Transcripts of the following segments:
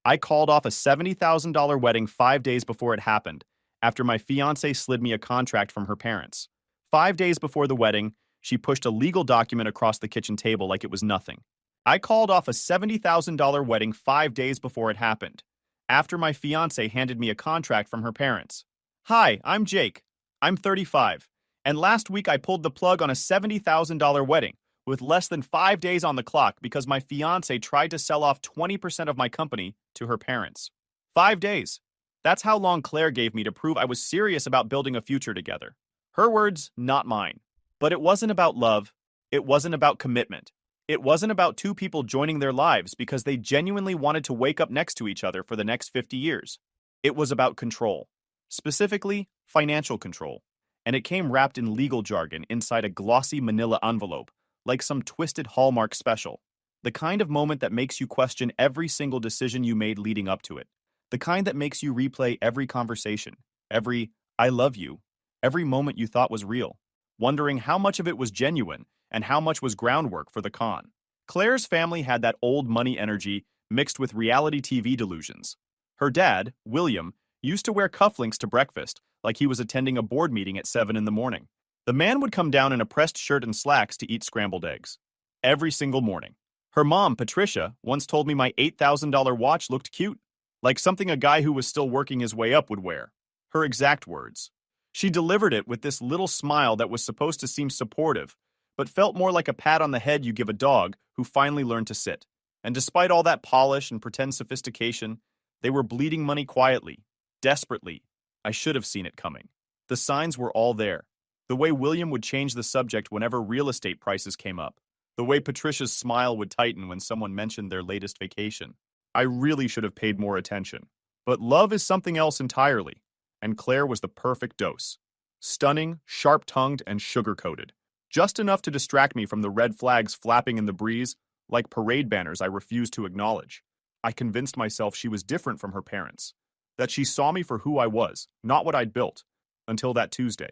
I called off a $70,000 wedding 5 days before it happened, after my fiancée slid me a contract from her parents. 5 days before the wedding, she pushed a legal document across the kitchen table like it was nothing. I called off a $70,000 wedding 5 days before it happened, after my fiancée handed me a contract from her parents. Hi, I'm Jake. I'm 35. And last week I pulled the plug on a $70,000 wedding with less than 5 days on the clock because my fiancée tried to sell off 20% of my company to her parents. 5 days. That's how long Claire gave me to prove I was serious about building a future together. Her words, not mine. But it wasn't about love. It wasn't about commitment. It wasn't about two people joining their lives because they genuinely wanted to wake up next to each other for the next 50 years. It was about control. Specifically, financial control. And it came wrapped in legal jargon inside a glossy manila envelope, like some twisted Hallmark special. The kind of moment that makes you question every single decision you made leading up to it. The kind that makes you replay every conversation, every "I love you," every moment you thought was real, wondering how much of it was genuine and how much was groundwork for the con. Claire's family had that old money energy mixed with reality TV delusions. Her dad, William, used to wear cufflinks to breakfast, like he was attending a board meeting at 7 in the morning. The man would come down in a pressed shirt and slacks to eat scrambled eggs. Every single morning. Her mom, Patricia, once told me my $8,000 watch looked cute, like something a guy who was still working his way up would wear. Her exact words. She delivered it with this little smile that was supposed to seem supportive, but felt more like a pat on the head you give a dog who finally learned to sit. And despite all that polish and pretend sophistication, they were bleeding money quietly, desperately. I should have seen it coming. The signs were all there. The way William would change the subject whenever real estate prices came up. The way Patricia's smile would tighten when someone mentioned their latest vacation. I really should have paid more attention. But love is something else entirely, and Claire was the perfect dose. Stunning, sharp-tongued, and sugar-coated. Just enough to distract me from the red flags flapping in the breeze, like parade banners I refused to acknowledge. I convinced myself she was different from her parents. That she saw me for who I was, not what I'd built. Until that Tuesday.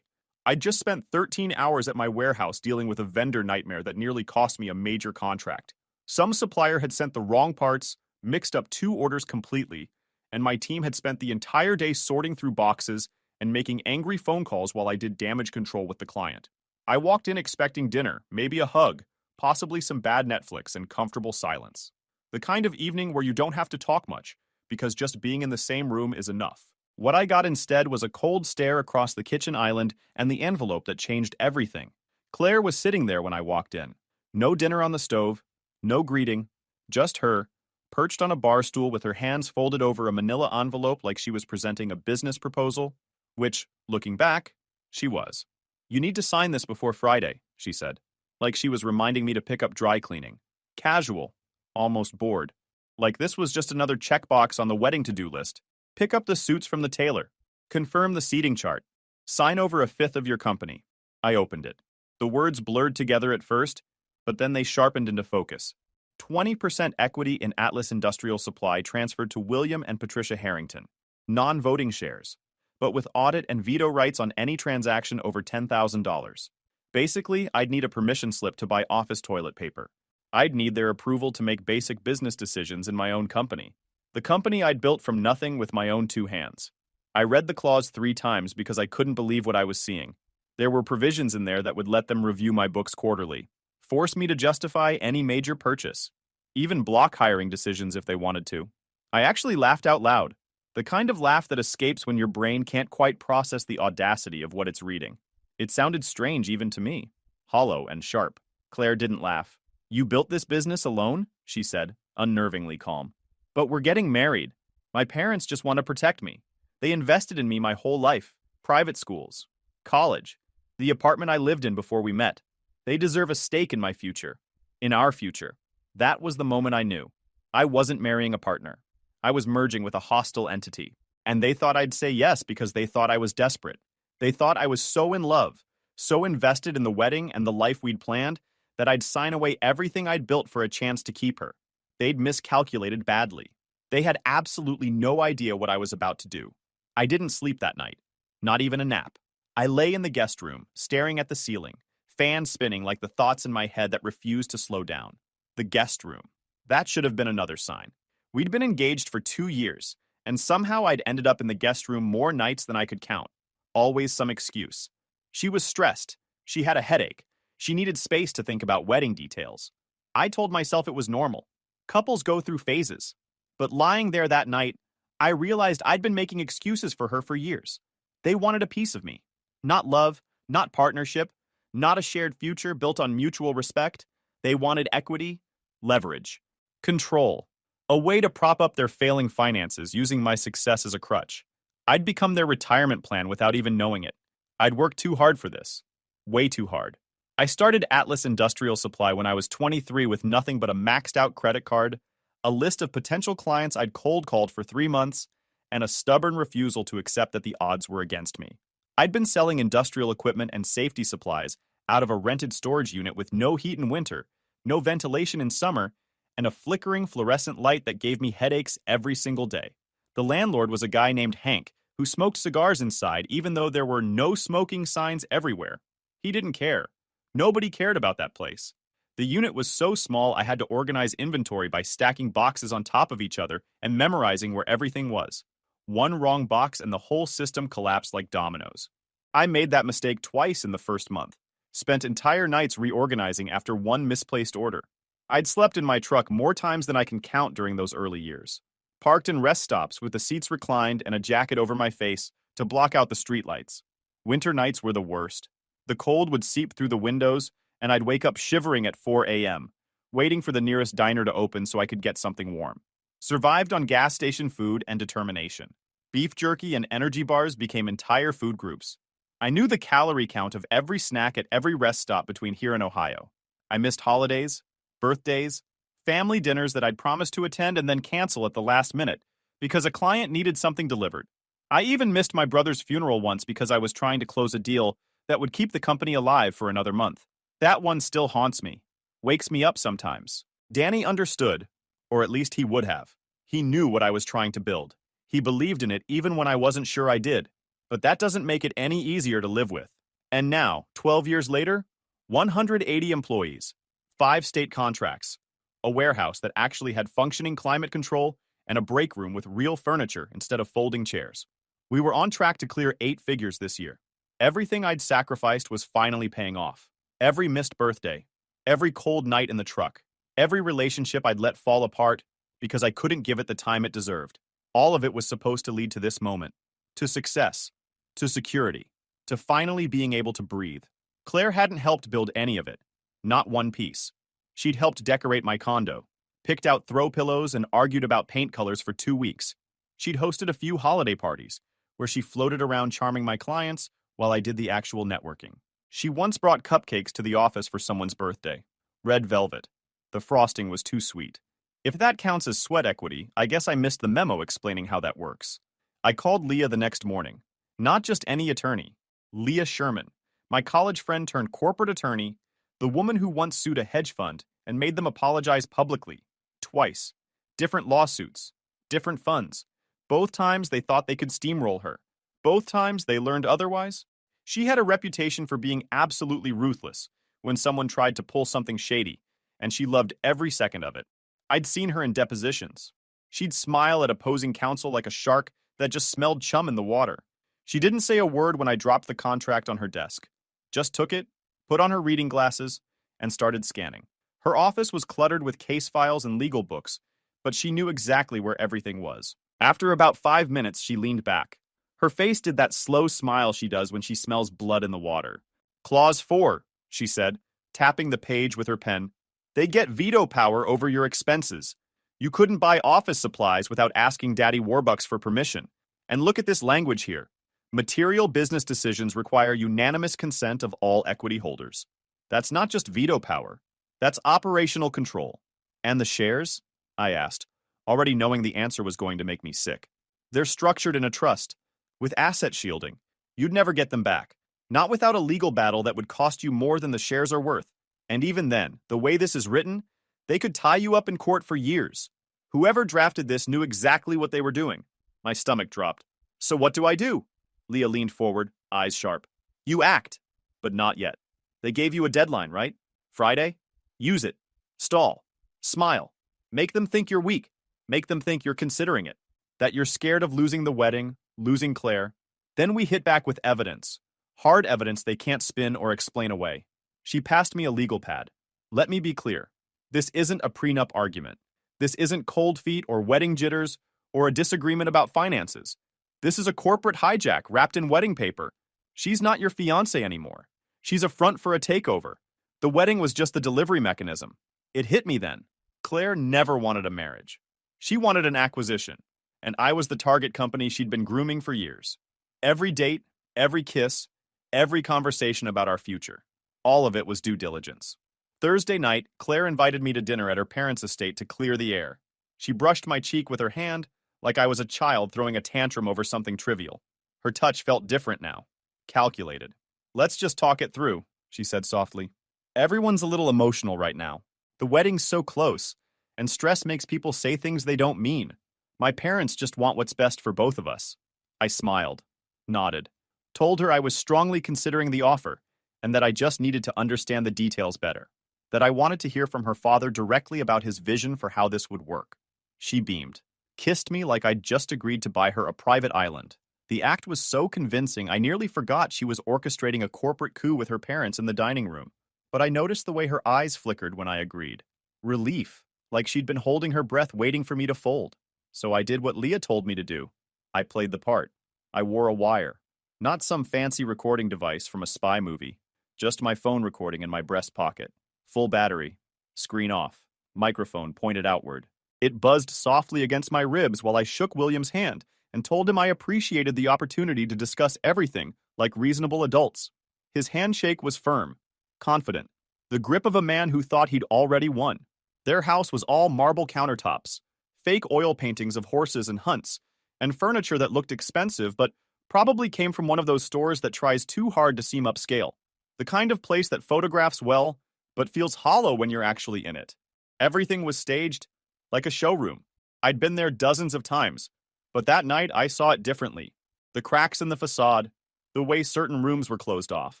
I'd just spent 13 hours at my warehouse dealing with a vendor nightmare that nearly cost me a major contract. Some supplier had sent the wrong parts, mixed up 2 orders completely, and my team had spent the entire day sorting through boxes and making angry phone calls while I did damage control with the client. I walked in expecting dinner, maybe a hug, possibly some bad Netflix and comfortable silence. The kind of evening where you don't have to talk much, because just being in the same room is enough. What I got instead was a cold stare across the kitchen island and the envelope that changed everything. Claire was sitting there when I walked in. No dinner on the stove, no greeting, just her, perched on a bar stool with her hands folded over a manila envelope like she was presenting a business proposal, which, looking back, she was. You need to sign this before Friday, she said, like she was reminding me to pick up dry cleaning. Casual, almost bored. Like this was just another checkbox on the wedding to-do list. Pick up the suits from the tailor. Confirm the seating chart. Sign over 1/5 of your company. I opened it. The words blurred together at first, but then they sharpened into focus. 20% equity in Atlas Industrial Supply transferred to William and Patricia Harrington. Non-voting shares, but with audit and veto rights on any transaction over $10,000. Basically, I'd need a permission slip to buy office toilet paper. I'd need their approval to make basic business decisions in my own company. The company I'd built from nothing with my own 2 hands. I read the clause 3 times because I couldn't believe what I was seeing. There were provisions in there that would let them review my books quarterly, force me to justify any major purchase, even block hiring decisions if they wanted to. I actually laughed out loud, the kind of laugh that escapes when your brain can't quite process the audacity of what it's reading. It sounded strange even to me, hollow and sharp. Claire didn't laugh. You built this business alone? She said, unnervingly calm. But we're getting married. My parents just want to protect me. They invested in me my whole life. Private schools. College. The apartment I lived in before we met. They deserve a stake in my future. In our future. That was the moment I knew. I wasn't marrying a partner. I was merging with a hostile entity. And they thought I'd say yes because they thought I was desperate. They thought I was so in love, so invested in the wedding and the life we'd planned, that I'd sign away everything I'd built for a chance to keep her. They'd miscalculated badly. They had absolutely no idea what I was about to do. I didn't sleep that night. Not even a nap. I lay in the guest room, staring at the ceiling, fans spinning like the thoughts in my head that refused to slow down. The guest room. That should have been another sign. We'd been engaged for 2 years, and somehow I'd ended up in the guest room more nights than I could count. Always some excuse. She was stressed. She had a headache. She needed space to think about wedding details. I told myself it was normal. Couples go through phases. But lying there that night, I realized I'd been making excuses for her for years. They wanted a piece of me. Not love, not partnership, not a shared future built on mutual respect. They wanted equity, leverage, control, a way to prop up their failing finances using my success as a crutch. I'd become their retirement plan without even knowing it. I'd worked too hard for this. Way too hard. I started Atlas Industrial Supply when I was 23 with nothing but a maxed out credit card, a list of potential clients I'd cold called for 3 months, and a stubborn refusal to accept that the odds were against me. I'd been selling industrial equipment and safety supplies out of a rented storage unit with no heat in winter, no ventilation in summer, and a flickering fluorescent light that gave me headaches every single day. The landlord was a guy named Hank, who smoked cigars inside even though there were no smoking signs everywhere. He didn't care. Nobody cared about that place. The unit was so small I had to organize inventory by stacking boxes on top of each other and memorizing where everything was. One wrong box and the whole system collapsed like dominoes. I made that mistake twice in the first month. Spent entire nights reorganizing after one misplaced order. I'd slept in my truck more times than I can count during those early years. Parked in rest stops with the seats reclined and a jacket over my face to block out the streetlights. Winter nights were the worst. The cold would seep through the windows, and I'd wake up shivering at 4 a.m., waiting for the nearest diner to open so I could get something warm. Survived on gas station food and determination. Beef jerky and energy bars became entire food groups. I knew the calorie count of every snack at every rest stop between here and Ohio. I missed holidays, birthdays, family dinners that I'd promised to attend and then cancel at the last minute because a client needed something delivered. I even missed my brother's funeral once because I was trying to close a deal that would keep the company alive for another month. That one still haunts me, wakes me up sometimes. Danny understood, or at least he would have. He knew what I was trying to build. He believed in it even when I wasn't sure I did. But that doesn't make it any easier to live with. And now, 12 years later, 180 employees, 5 state contracts, a warehouse that actually had functioning climate control, and a break room with real furniture instead of folding chairs. We were on track to clear 8 figures this year. Everything I'd sacrificed was finally paying off. Every missed birthday, every cold night in the truck, every relationship I'd let fall apart because I couldn't give it the time it deserved. All of it was supposed to lead to this moment, to success, to security, to finally being able to breathe. Claire hadn't helped build any of it, not one piece. She'd helped decorate my condo, picked out throw pillows, and argued about paint colors for 2 weeks. She'd hosted a few holiday parties where she floated around charming my clients while I did the actual networking. She once brought cupcakes to the office for someone's birthday. Red velvet. The frosting was too sweet. If that counts as sweat equity, I guess I missed the memo explaining how that works. I called Leah the next morning. Not just any attorney. Leah Sherman, my college friend turned corporate attorney, the woman who once sued a hedge fund and made them apologize publicly. Twice. Different lawsuits. Different funds. Both times they thought they could steamroll her. Both times they learned otherwise. She had a reputation for being absolutely ruthless when someone tried to pull something shady, and she loved every second of it. I'd seen her in depositions. She'd smile at opposing counsel like a shark that just smelled chum in the water. She didn't say a word when I dropped the contract on her desk. Just took it, put on her reading glasses, and started scanning. Her office was cluttered with case files and legal books, but she knew exactly where everything was. After about 5 minutes, she leaned back. Her face did that slow smile she does when she smells blood in the water. Clause 4, she said, tapping the page with her pen. They get veto power over your expenses. You couldn't buy office supplies without asking Daddy Warbucks for permission. And look at this language here. Material business decisions require unanimous consent of all equity holders. That's not just veto power. That's operational control. And the shares? I asked, already knowing the answer was going to make me sick. They're structured in a trust, with asset shielding. You'd never get them back. Not without a legal battle that would cost you more than the shares are worth. And even then, the way this is written, they could tie you up in court for years. Whoever drafted this knew exactly what they were doing. My stomach dropped. So what do I do? Leah leaned forward, eyes sharp. You act, but not yet. They gave you a deadline, right? Friday? Use it. Stall. Smile. Make them think you're weak. Make them think you're considering it, that you're scared of losing the wedding, losing Claire. Then we hit back with evidence. Hard evidence they can't spin or explain away. She passed me a legal pad. Let me be clear. This isn't a prenup argument. This isn't cold feet or wedding jitters or a disagreement about finances. This is a corporate hijack wrapped in wedding paper. She's not your fiancée anymore. She's a front for a takeover. The wedding was just the delivery mechanism. It hit me then. Claire never wanted a marriage. She wanted an acquisition, and I was the target company she'd been grooming for years. Every date, every kiss, every conversation about our future. All of it was due diligence. Thursday night, Claire invited me to dinner at her parents' estate to clear the air. She brushed my cheek with her hand like I was a child throwing a tantrum over something trivial. Her touch felt different now. Calculated. Let's just talk it through, she said softly. Everyone's a little emotional right now. The wedding's so close, and stress makes people say things they don't mean. My parents just want what's best for both of us. I smiled, nodded, told her I was strongly considering the offer, and that I just needed to understand the details better. That I wanted to hear from her father directly about his vision for how this would work. She beamed, kissed me like I'd just agreed to buy her a private island. The act was so convincing I nearly forgot she was orchestrating a corporate coup with her parents in the dining room. But I noticed the way her eyes flickered when I agreed. Relief, like she'd been holding her breath waiting for me to fold. So I did what Leah told me to do. I played the part. I wore a wire. Not some fancy recording device from a spy movie. Just my phone recording in my breast pocket. Full battery. Screen off. Microphone pointed outward. It buzzed softly against my ribs while I shook William's hand and told him I appreciated the opportunity to discuss everything like reasonable adults. His handshake was firm, confident, the grip of a man who thought he'd already won. Their house was all marble countertops, fake oil paintings of horses and hunts, and furniture that looked expensive but probably came from one of those stores that tries too hard to seem upscale. The kind of place that photographs well, but feels hollow when you're actually in it. Everything was staged, like a showroom. I'd been there dozens of times, but that night I saw it differently. The cracks in the facade, the way certain rooms were closed off,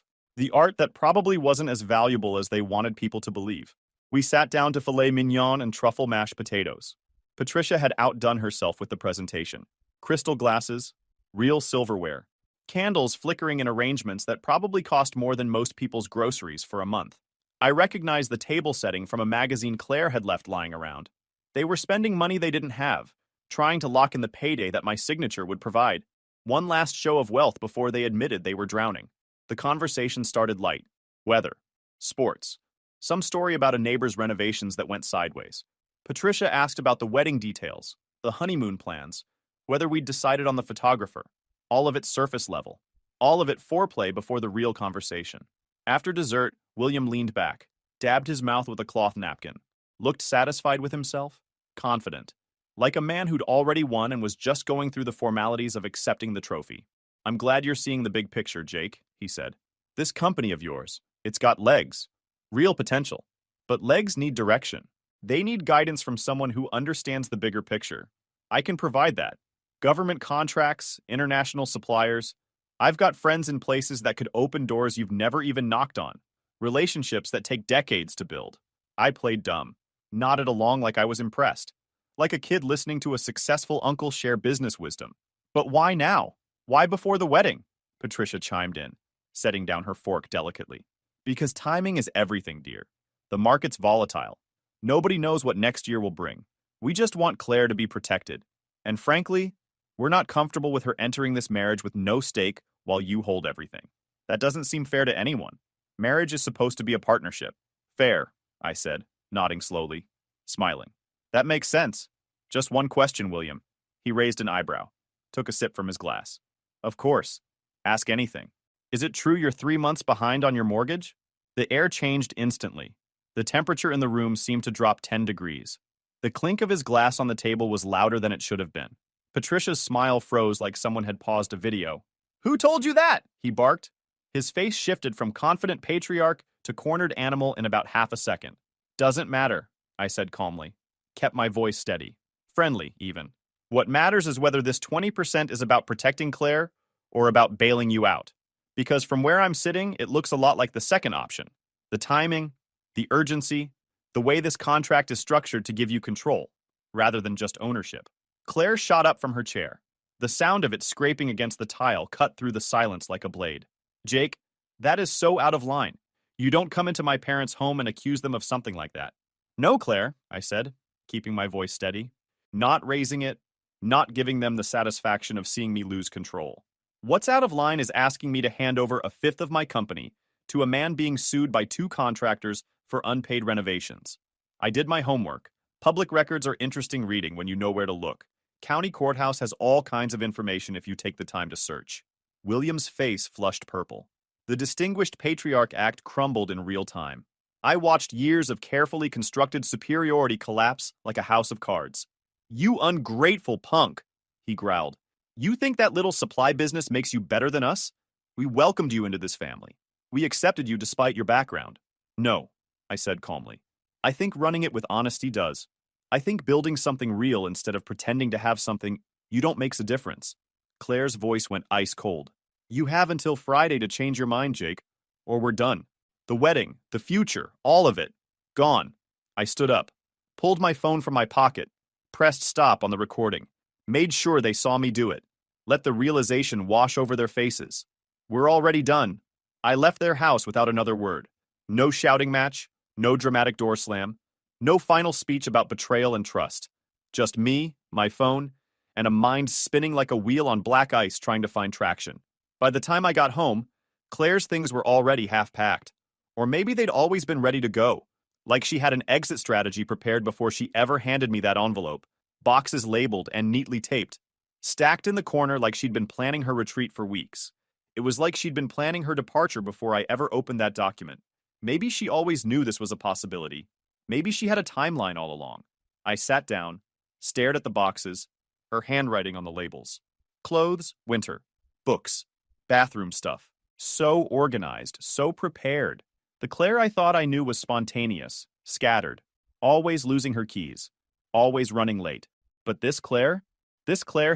the art that probably wasn't as valuable as they wanted people to believe. We sat down to filet mignon and truffle mashed potatoes. Patricia had outdone herself with the presentation. Crystal glasses, real silverware, candles flickering in arrangements that probably cost more than most people's groceries for a month. I recognized the table setting from a magazine Claire had left lying around. They were spending money they didn't have, trying to lock in the payday that my signature would provide. One last show of wealth before they admitted they were drowning. The conversation started light. Weather. Sports. Some story about a neighbor's renovations that went sideways. Patricia asked about the wedding details, the honeymoon plans, whether we'd decided on the photographer. All of it surface level. All of it foreplay before the real conversation. After dessert, William leaned back, dabbed his mouth with a cloth napkin, looked satisfied with himself, confident, like a man who'd already won and was just going through the formalities of accepting the trophy. I'm glad you're seeing the big picture, Jake, he said. This company of yours, it's got legs, real potential. But legs need direction. They need guidance from someone who understands the bigger picture. I can provide that. Government contracts, international suppliers. I've got friends in places that could open doors you've never even knocked on. Relationships that take decades to build. I played dumb, nodded along like I was impressed. Like a kid listening to a successful uncle share business wisdom. But why now? Why before the wedding? Patricia chimed in, setting down her fork delicately. Because timing is everything, dear. The market's volatile. Nobody knows what next year will bring. We just want Claire to be protected. And frankly, we're not comfortable with her entering this marriage with no stake while you hold everything. That doesn't seem fair to anyone. Marriage is supposed to be a partnership. Fair, I said, nodding slowly, smiling. That makes sense. Just one question, William. He raised an eyebrow, took a sip from his glass. Of course. Ask anything. Is it true you're 3 months behind on your mortgage? The air changed instantly. The temperature in the room seemed to drop 10 degrees. The clink of his glass on the table was louder than it should have been. Patricia's smile froze like someone had paused a video. Who told you that? He barked. His face shifted from confident patriarch to cornered animal in about half a second. Doesn't matter, I said calmly. Kept my voice steady. Friendly, even. What matters is whether this 20% is about protecting Claire or about bailing you out. Because from where I'm sitting, it looks a lot like the second option. The timing, the urgency, the way this contract is structured to give you control. rather than just ownership. Claire shot up from her chair. The sound of it scraping against the tile cut through the silence like a blade. Jake, that is so out of line. You don't come into my parents' home and accuse them of something like that. No, Claire, I said, keeping my voice steady, not raising it, not giving them the satisfaction of seeing me lose control. What's out of line is asking me to hand over a fifth of my company to a man being sued by two contractors for unpaid renovations. I did my homework. Public records are interesting reading when you know where to look. County courthouse has all kinds of information if you take the time to search. William's face flushed purple. The Distinguished Patriarch Act crumbled in real time. I watched years of carefully constructed superiority collapse like a house of cards. You ungrateful punk, he growled. You think that little supply business makes you better than us? We welcomed you into this family. We accepted you despite your background. No, I said calmly. I think running it with honesty does. I think building something real instead of pretending to have something you don't makes a difference. Claire's voice went ice cold. You have until Friday to change your mind, Jake, or we're done. The wedding, the future, all of it. Gone. I stood up, pulled my phone from my pocket, pressed stop on the recording, made sure they saw me do it, let the realization wash over their faces. We're already done. I left their house without another word. No shouting match, no dramatic door slam, no final speech about betrayal and trust. Just me, my phone, and a mind spinning like a wheel on black ice trying to find traction. By the time I got home, Claire's things were already half-packed. Or maybe they'd always been ready to go, like she had an exit strategy prepared before she ever handed me that envelope, boxes labeled and neatly taped, stacked in the corner like she'd been planning her retreat for weeks. It was like she'd been planning her departure before I ever opened that document. Maybe she always knew this was a possibility. Maybe she had a timeline all along. I sat down, stared at the boxes, her handwriting on the labels. Clothes, winter. Books. Bathroom stuff. So organized, so prepared. The Claire I thought I knew was spontaneous, scattered, always losing her keys, always running late. But this Claire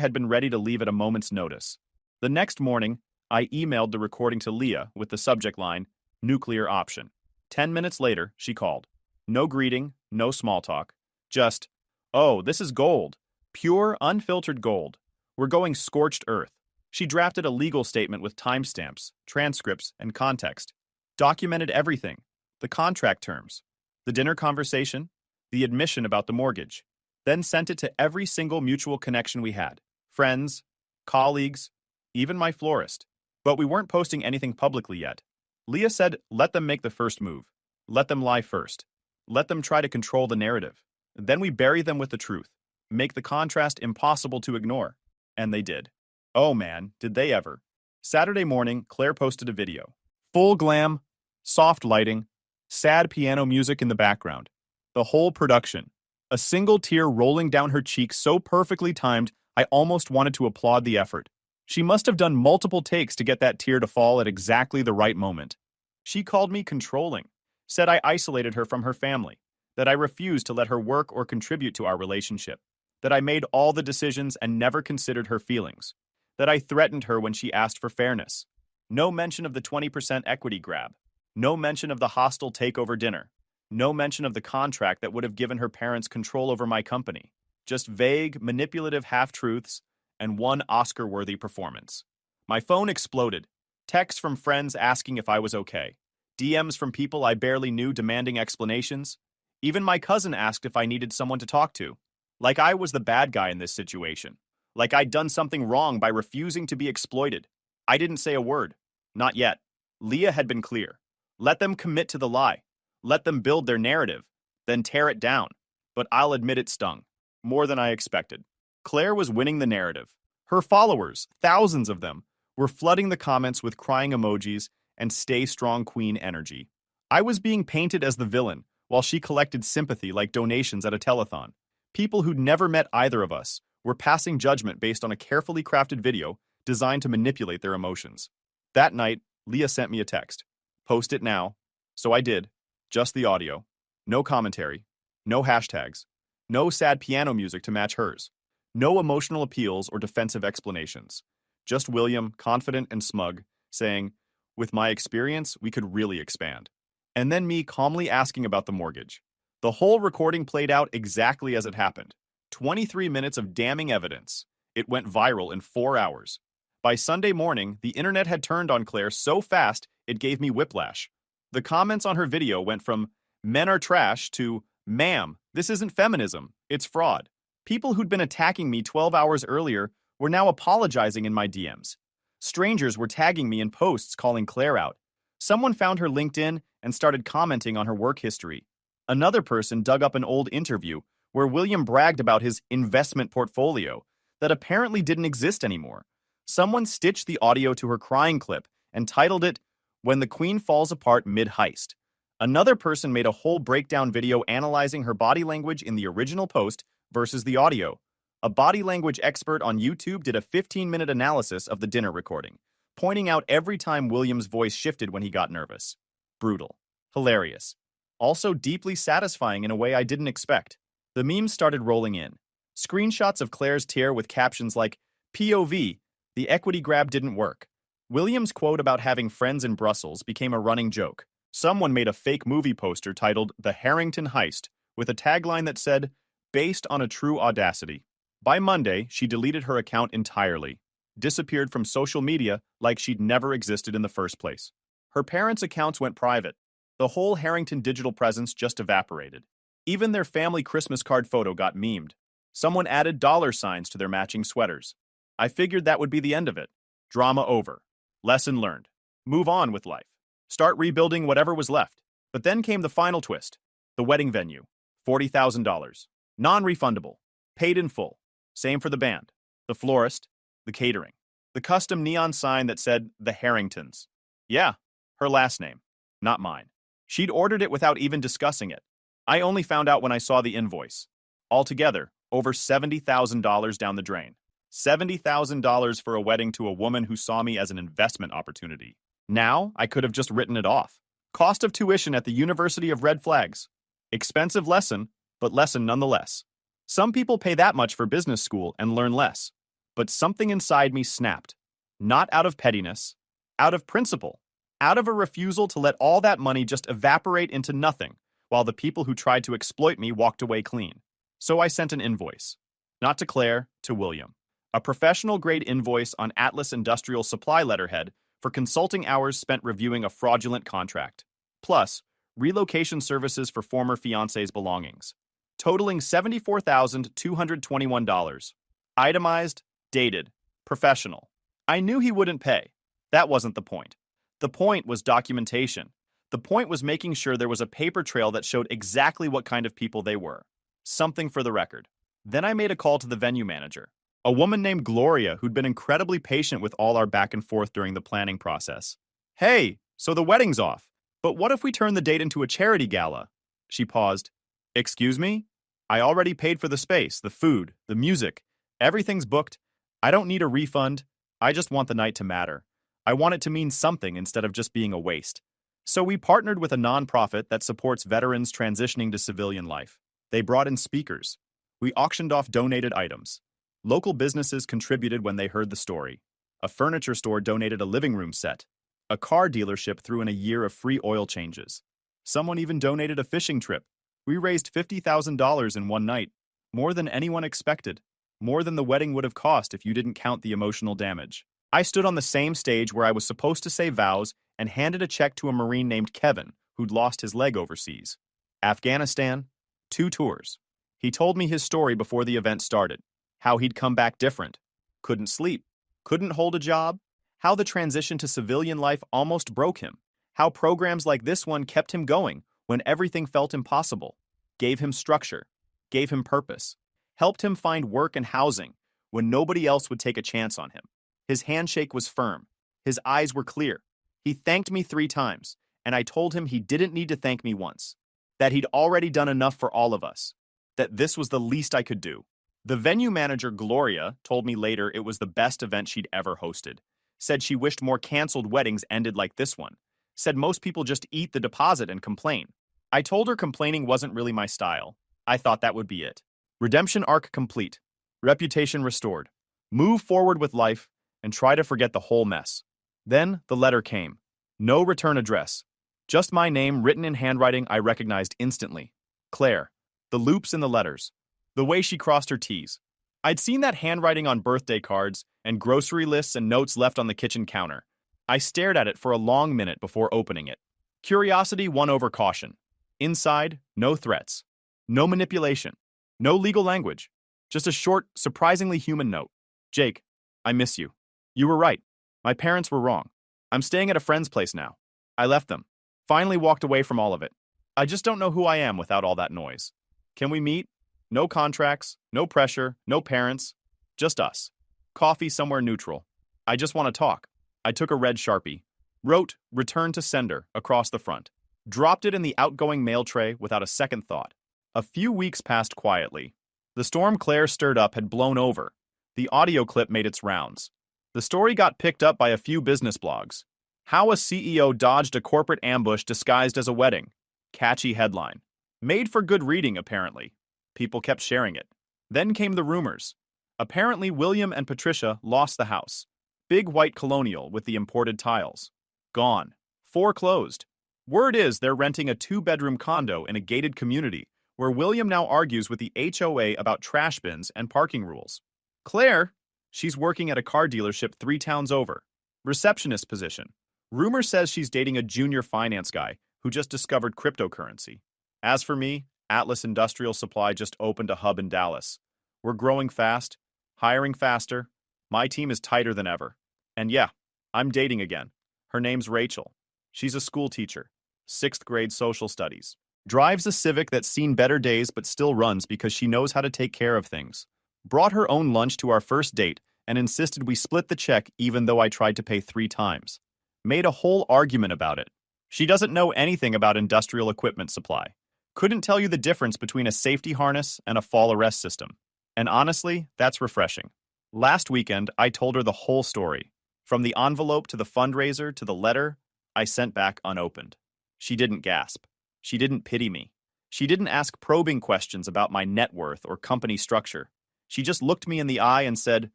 had been ready to leave at a moment's notice. The next morning, I emailed the recording to Leah with the subject line, nuclear option. 10 minutes later, she called. No greeting, no small talk. Just, oh, this is gold. Pure, unfiltered gold. We're going scorched earth. She drafted a legal statement with timestamps, transcripts, and context. Documented everything. The contract terms, the dinner conversation, the admission about the mortgage. Then sent it to every single mutual connection we had. Friends, colleagues, even my florist. But we weren't posting anything publicly yet. Leah said, let them make the first move. Let them lie first. Let them try to control the narrative. Then we bury them with the truth. Make the contrast impossible to ignore. And they did. Oh man, did they ever. Saturday morning, Claire posted a video. Full glam, soft lighting, sad piano music in the background. The whole production. A single tear rolling down her cheek so perfectly timed, I almost wanted to applaud the effort. She must have done multiple takes to get that tear to fall at exactly the right moment. She called me controlling, said I isolated her from her family, that I refused to let her work or contribute to our relationship, that I made all the decisions and never considered her feelings, that I threatened her when she asked for fairness. No mention of the 20% equity grab. No mention of the hostile takeover dinner. No mention of the contract that would have given her parents control over my company. Just vague, manipulative half-truths and one Oscar-worthy performance. My phone exploded. Texts from friends asking if I was okay. DMs from people I barely knew demanding explanations. Even my cousin asked if I needed someone to talk to. Like I was the bad guy in this situation. Like I'd done something wrong by refusing to be exploited. I didn't say a word. Not yet. Leah had been clear. Let them commit to the lie. Let them build their narrative. Then tear it down. But I'll admit it stung. More than I expected. Claire was winning the narrative. Her followers, thousands of them, were flooding the comments with crying emojis and stay strong queen energy. I was being painted as the villain, while she collected sympathy like donations at a telethon. People who'd never met either of us were passing judgment based on a carefully crafted video designed to manipulate their emotions. That night, Leah sent me a text. Post it now. So I did. Just the audio. No commentary. No hashtags. No sad piano music to match hers. No emotional appeals or defensive explanations. Just William, confident and smug, saying, with my experience, we could really expand. And then me calmly asking about the mortgage. The whole recording played out exactly as it happened. 23 minutes of damning evidence. It went viral in 4 hours. By Sunday morning, the internet had turned on Claire so fast it gave me whiplash. The comments on her video went from "men are trash" to "ma'am, this isn't feminism, it's fraud." People who'd been attacking me 12 hours earlier were now apologizing in my DMs. Strangers were tagging me in posts calling Claire out. Someone found her LinkedIn and started commenting on her work history. Another person dug up an old interview where William bragged about his investment portfolio that apparently didn't exist anymore. Someone stitched the audio to her crying clip and titled it, "When the Queen Falls Apart Mid-Heist." Another person made a whole breakdown video analyzing her body language in the original post versus the audio. A body language expert on YouTube did a 15-minute analysis of the dinner recording, pointing out every time William's voice shifted when he got nervous. Brutal. Hilarious. Also deeply satisfying in a way I didn't expect. The memes started rolling in. Screenshots of Claire's tear with captions like, "POV, the equity grab didn't work." William's quote about having friends in Brussels became a running joke. Someone made a fake movie poster titled "The Harrington Heist" with a tagline that said, "Based on a true audacity." By Monday, she deleted her account entirely, disappeared from social media like she'd never existed in the first place. Her parents' accounts went private. The whole Harrington digital presence just evaporated. Even their family Christmas card photo got memed. Someone added $signs to their matching sweaters. I figured that would be the end of it. Drama over. Lesson learned. Move on with life. Start rebuilding whatever was left. But then came the final twist. The wedding venue. $40,000. Non-refundable. Paid in full. Same for the band. The florist. The catering. The custom neon sign that said "The Harringtons." Yeah, her last name. Not mine. She'd ordered it without even discussing it. I only found out when I saw the invoice. Altogether, over $70,000 down the drain. $70,000 for a wedding to a woman who saw me as an investment opportunity. Now, I could have just written it off. Cost of tuition at the University of Red Flags. Expensive lesson, but lesson nonetheless. Some people pay that much for business school and learn less. But something inside me snapped. Not out of pettiness, out of principle, out of a refusal to let all that money just evaporate into nothing, while the people who tried to exploit me walked away clean. So I sent an invoice. Not to Claire, to William. A professional-grade invoice on Atlas Industrial Supply letterhead for consulting hours spent reviewing a fraudulent contract. Plus, relocation services for former fiancé's belongings. Totaling $74,221. Itemized, dated, professional. I knew he wouldn't pay. That wasn't the point. The point was documentation. The point was making sure there was a paper trail that showed exactly what kind of people they were. Something for the record. Then I made a call to the venue manager, a woman named Gloria who'd been incredibly patient with all our back and forth during the planning process. "Hey, so the wedding's off. But what if we turn the date into a charity gala?" She paused. "Excuse me? I already paid for the space, the food, the music. Everything's booked. I don't need a refund. I just want the night to matter. I want it to mean something instead of just being a waste." So we partnered with a nonprofit that supports veterans transitioning to civilian life. They brought in speakers. We auctioned off donated items. Local businesses contributed when they heard the story. A furniture store donated a living room set. A car dealership threw in a year of free oil changes. Someone even donated a fishing trip. We raised $50,000 in one night. More than anyone expected. More than the wedding would have cost if you didn't count the emotional damage. I stood on the same stage where I was supposed to say vows and handed a check to a Marine named Kevin, who'd lost his leg overseas. Afghanistan, 2 tours. He told me his story before the event started. How he'd come back different. Couldn't sleep. Couldn't hold a job. How the transition to civilian life almost broke him. How programs like this one kept him going when everything felt impossible. Gave him structure. Gave him purpose. Helped him find work and housing when nobody else would take a chance on him. His handshake was firm. His eyes were clear. He thanked me 3 times, and I told him he didn't need to thank me once. That he'd already done enough for all of us. That this was the least I could do. The venue manager, Gloria, told me later it was the best event she'd ever hosted. Said she wished more canceled weddings ended like this one. Said most people just eat the deposit and complain. I told her complaining wasn't really my style. I thought that would be it. Redemption arc complete. Reputation restored. Move forward with life and try to forget the whole mess. Then the letter came. No return address. Just my name written in handwriting I recognized instantly. Claire. The loops in the letters. The way she crossed her T's. I'd seen that handwriting on birthday cards and grocery lists and notes left on the kitchen counter. I stared at it for a long minute before opening it. Curiosity won over caution. Inside, no threats. No manipulation. No legal language. Just a short, surprisingly human note. Jake, I miss you. You were right. My parents were wrong. I'm staying at a friend's place now. I left them. Finally walked away from all of it. I just don't know who I am without all that noise. Can we meet? No contracts, no pressure, no parents. Just us. Coffee somewhere neutral. I just want to talk. I took a red Sharpie. Wrote, "Return to sender," across the front. Dropped it in the outgoing mail tray without a second thought. A few weeks passed quietly. The storm Claire stirred up had blown over. The audio clip made its rounds. The story got picked up by a few business blogs. How a CEO dodged a corporate ambush disguised as a wedding. Catchy headline. Made for good reading, apparently. People kept sharing it. Then came the rumors. Apparently, William and Patricia lost the house. Big white colonial with the imported tiles. Gone. Foreclosed. Word is they're renting a 2-bedroom condo in a gated community where William now argues with the HOA about trash bins and parking rules. Claire, she's working at a car dealership 3 towns over. Receptionist position. Rumor says she's dating a junior finance guy who just discovered cryptocurrency. As for me, Atlas Industrial Supply just opened a hub in Dallas. We're growing fast, hiring faster. My team is tighter than ever. And yeah, I'm dating again. Her name's Rachel. She's a school teacher, 6th grade social studies. Drives a Civic that's seen better days but still runs because she knows how to take care of things. Brought her own lunch to our first date and insisted we split the check even though I tried to pay 3 times. Made a whole argument about it. She doesn't know anything about industrial equipment supply. Couldn't tell you the difference between a safety harness and a fall arrest system. And honestly, that's refreshing. Last weekend, I told her the whole story. From the envelope to the fundraiser to the letter I sent back unopened. She didn't gasp. She didn't pity me. She didn't ask probing questions about my net worth or company structure. She just looked me in the eye and said,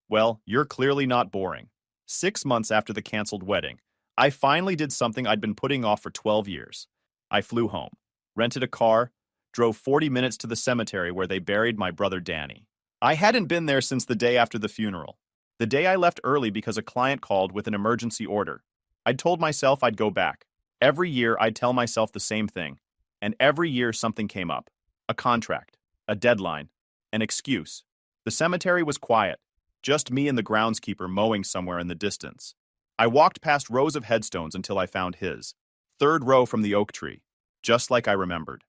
"Well, you're clearly not boring." 6 months after the canceled wedding, I finally did something I'd been putting off for 12 years. I flew home, rented a car, drove 40 minutes to the cemetery where they buried my brother Danny. I hadn't been there since the day after the funeral. The day I left early because a client called with an emergency order. I'd told myself I'd go back. Every year I'd tell myself the same thing. And every year something came up. A contract, a deadline, an excuse. The cemetery was quiet. Just me and the groundskeeper mowing somewhere in the distance. I walked past rows of headstones until I found his. 3rd row from the oak tree. Just like I remembered.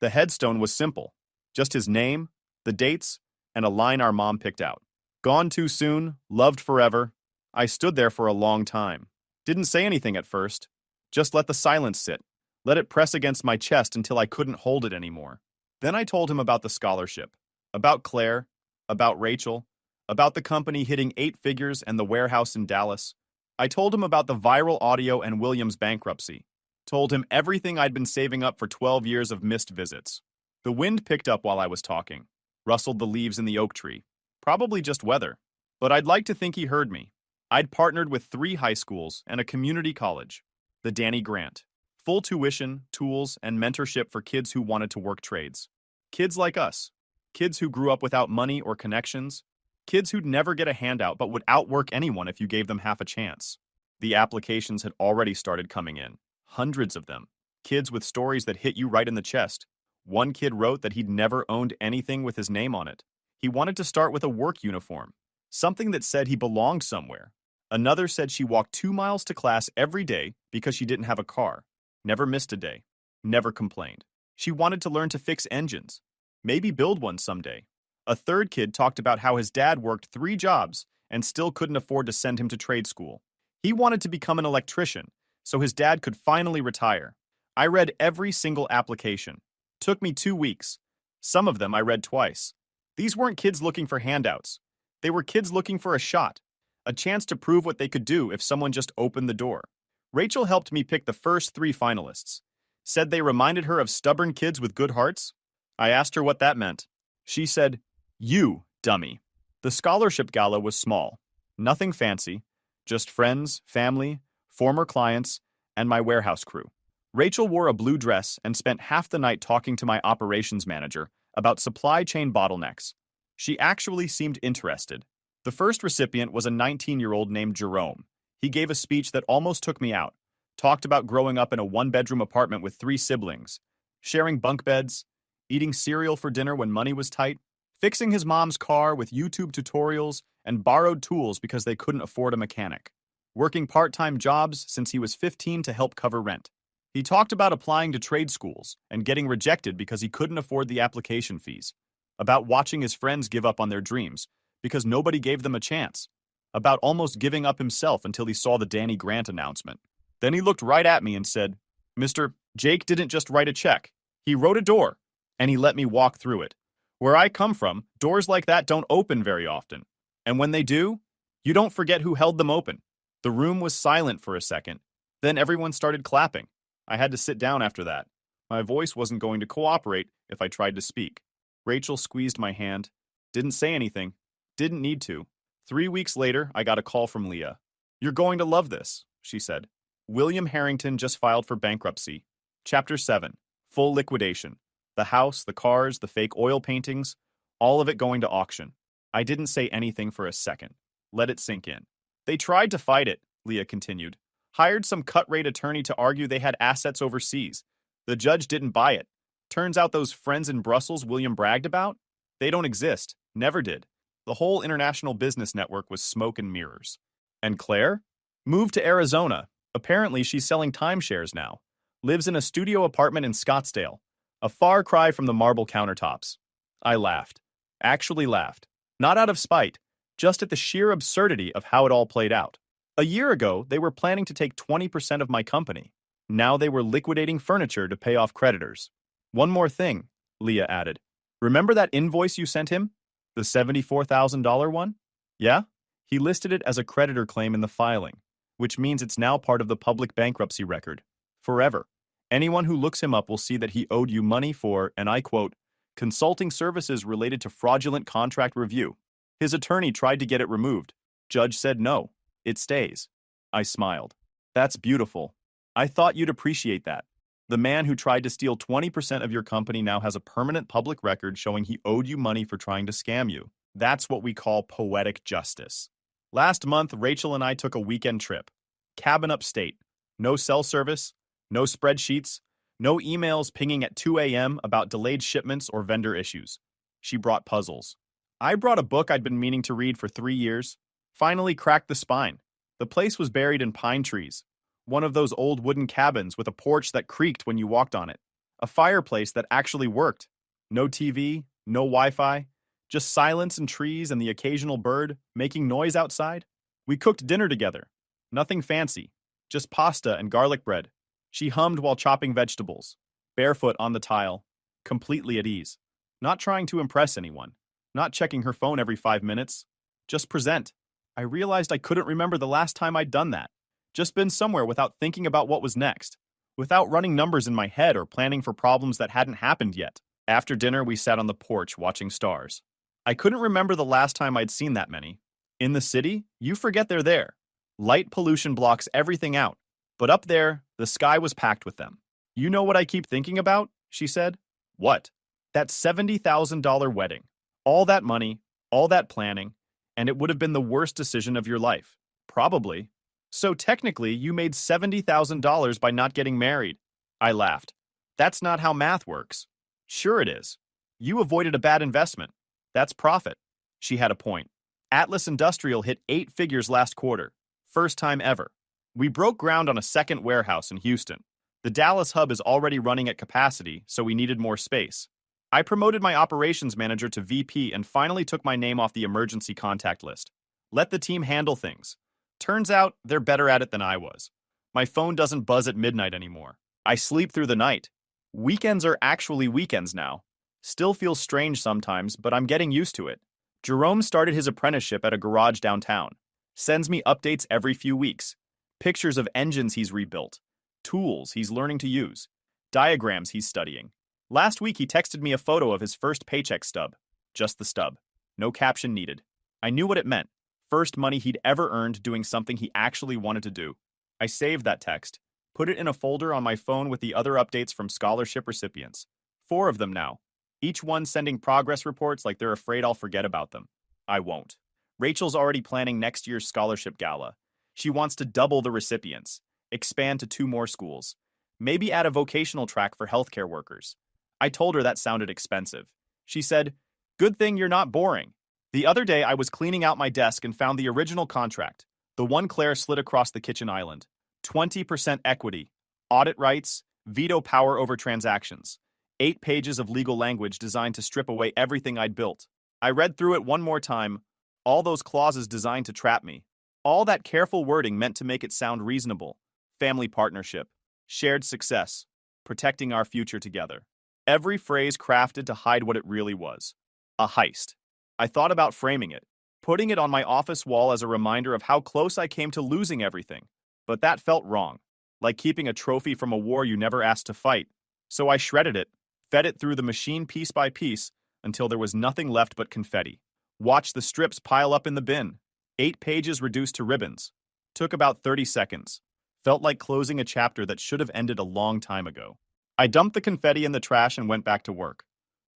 The headstone was simple. Just his name, the dates, and a line our mom picked out. Gone too soon, loved forever. I stood there for a long time. Didn't say anything at first. Just let the silence sit. Let it press against my chest until I couldn't hold it anymore. Then I told him about the scholarship. About Claire. About Rachel. About the company hitting 8 figures and the warehouse in Dallas. I told him about the viral audio and William's bankruptcy. Told him everything I'd been saving up for 12 years of missed visits. The wind picked up while I was talking. Rustled the leaves in the oak tree. Probably just weather. But I'd like to think he heard me. I'd partnered with 3 high schools and a community college. The Danny Grant. Full tuition, tools, and mentorship for kids who wanted to work trades. Kids like us. Kids who grew up without money or connections. Kids who'd never get a handout but would outwork anyone if you gave them half a chance. The applications had already started coming in. Hundreds of them. Kids with stories that hit you right in the chest. One kid wrote that he'd never owned anything with his name on it. He wanted to start with a work uniform. Something that said he belonged somewhere. Another said she walked 2 miles to class every day because she didn't have a car. Never missed a day. Never complained. She wanted to learn to fix engines. Maybe build one someday. A third kid talked about how his dad worked 3 jobs and still couldn't afford to send him to trade school. He wanted to become an electrician, so his dad could finally retire. I read every single application. Took me 2 weeks. Some of them I read twice. These weren't kids looking for handouts. They were kids looking for a shot. A chance to prove what they could do if someone just opened the door. Rachel helped me pick the first 3 finalists. Said they reminded her of stubborn kids with good hearts. I asked her what that meant. She said, "You, dummy." The scholarship gala was small. Nothing fancy. Just friends, family, former clients, and my warehouse crew. Rachel wore a blue dress and spent half the night talking to my operations manager about supply chain bottlenecks. She actually seemed interested. The first recipient was a 19-year-old named Jerome. He gave a speech that almost took me out. Talked about growing up in a one-bedroom apartment with 3 siblings, sharing bunk beds, eating cereal for dinner when money was tight, fixing his mom's car with YouTube tutorials and borrowed tools because they couldn't afford a mechanic, working part-time jobs since he was 15 to help cover rent. He talked about applying to trade schools and getting rejected because he couldn't afford the application fees, about watching his friends give up on their dreams because nobody gave them a chance, about almost giving up himself until he saw the Danny Grant announcement. Then he looked right at me and said, "Mr. Jake didn't just write a check. He wrote a door, and he let me walk through it. Where I come from, doors like that don't open very often. And when they do, you don't forget who held them open." The room was silent for a second. Then everyone started clapping. I had to sit down after that. My voice wasn't going to cooperate if I tried to speak. Rachel squeezed my hand. Didn't say anything. Didn't need to. 3 weeks later, I got a call from Leah. "You're going to love this," she said. William Harrington just filed for bankruptcy. Chapter 7. Full liquidation. The house, the cars, the fake oil paintings, all of it going to auction. I didn't say anything for a second. Let it sink in. "They tried to fight it," Leah continued. "Hired some cut-rate attorney to argue they had assets overseas. The judge didn't buy it. Turns out those friends in Brussels William bragged about? They don't exist. Never did. The whole international business network was smoke and mirrors." And Claire? Moved to Arizona. Apparently she's selling timeshares now. Lives in a studio apartment in Scottsdale. A far cry from the marble countertops. I laughed. Actually laughed. Not out of spite, just at the sheer absurdity of how it all played out. A year ago, they were planning to take 20% of my company. Now they were liquidating furniture to pay off creditors. "One more thing," Leah added. "Remember that invoice you sent him? The $74,000 one? Yeah? He listed it as a creditor claim in the filing, which means it's now part of the public bankruptcy record. Forever. Anyone who looks him up will see that he owed you money for, and I quote, consulting services related to fraudulent contract review. His attorney tried to get it removed. Judge said no. It stays." I smiled. "That's beautiful. I thought you'd appreciate that. The man who tried to steal 20% of your company now has a permanent public record showing he owed you money for trying to scam you. That's what we call poetic justice." Last month, Rachel and I took a weekend trip. Cabin upstate. No cell service, no spreadsheets, no emails pinging at 2 a.m. about delayed shipments or vendor issues. She brought puzzles. I brought a book I'd been meaning to read for 3 years. Finally cracked the spine. The place was buried in pine trees. One of those old wooden cabins with a porch that creaked when you walked on it. A fireplace that actually worked. No TV, no Wi-Fi. Just silence and trees and the occasional bird making noise outside. We cooked dinner together. Nothing fancy. Just pasta and garlic bread. She hummed while chopping vegetables. Barefoot on the tile. Completely at ease. Not trying to impress anyone. Not checking her phone every 5 minutes. Just present. I realized I couldn't remember the last time I'd done that. Just been somewhere without thinking about what was next. Without running numbers in my head or planning for problems that hadn't happened yet. After dinner, we sat on the porch watching stars. I couldn't remember the last time I'd seen that many. In the city, you forget they're there. Light pollution blocks everything out. But up there, the sky was packed with them. "You know what I keep thinking about?" she said. "What?" "That $70,000 wedding. All that money, all that planning, and it would have been the worst decision of your life. Probably. So technically, you made $70,000 by not getting married." I laughed. "That's not how math works." "Sure it is. You avoided a bad investment. That's profit." She had a point. Atlas Industrial hit 8 figures last quarter. First time ever. We broke ground on a second warehouse in Houston. The Dallas hub is already running at capacity, so we needed more space. I promoted my operations manager to VP and finally took my name off the emergency contact list. Let the team handle things. Turns out they're better at it than I was. My phone doesn't buzz at midnight anymore. I sleep through the night. Weekends are actually weekends now. Still feels strange sometimes, but I'm getting used to it. Jerome started his apprenticeship at a garage downtown. Sends me updates every few weeks. Pictures of engines he's rebuilt. Tools he's learning to use. Diagrams he's studying. Last week he texted me a photo of his first paycheck stub. Just the stub. No caption needed. I knew what it meant. First money he'd ever earned doing something he actually wanted to do. I saved that text. Put it in a folder on my phone with the other updates from scholarship recipients. 4 of them now. each one sending progress reports like they're afraid I'll forget about them. I won't. Rachel's already planning next year's scholarship gala. She wants to double the recipients, expand to 2 more schools, maybe add a vocational track for healthcare workers. I told her that sounded expensive. She said, "Good thing you're not boring." The other day, I was cleaning out my desk and found the original contract, the one Claire slid across the kitchen island. 20% equity, audit rights, veto power over transactions. 8 pages of legal language designed to strip away everything I'd built. I read through it one more time, all those clauses designed to trap me. All that careful wording meant to make it sound reasonable. Family partnership, shared success, protecting our future together. Every phrase crafted to hide what it really was. A heist. I thought about framing it, putting it on my office wall as a reminder of how close I came to losing everything. But that felt wrong, like keeping a trophy from a war you never asked to fight. So I shredded it, fed it through the machine piece by piece until there was nothing left but confetti. Watched the strips pile up in the bin. 8 pages reduced to ribbons. Took about 30 seconds. Felt like closing a chapter that should have ended a long time ago. I dumped the confetti in the trash and went back to work.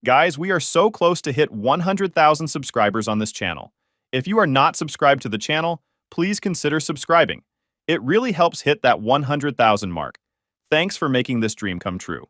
Guys, we are so close to hit 100,000 subscribers on this channel. If you are not subscribed to the channel, please consider subscribing. It really helps hit that 100,000 mark. Thanks for making this dream come true.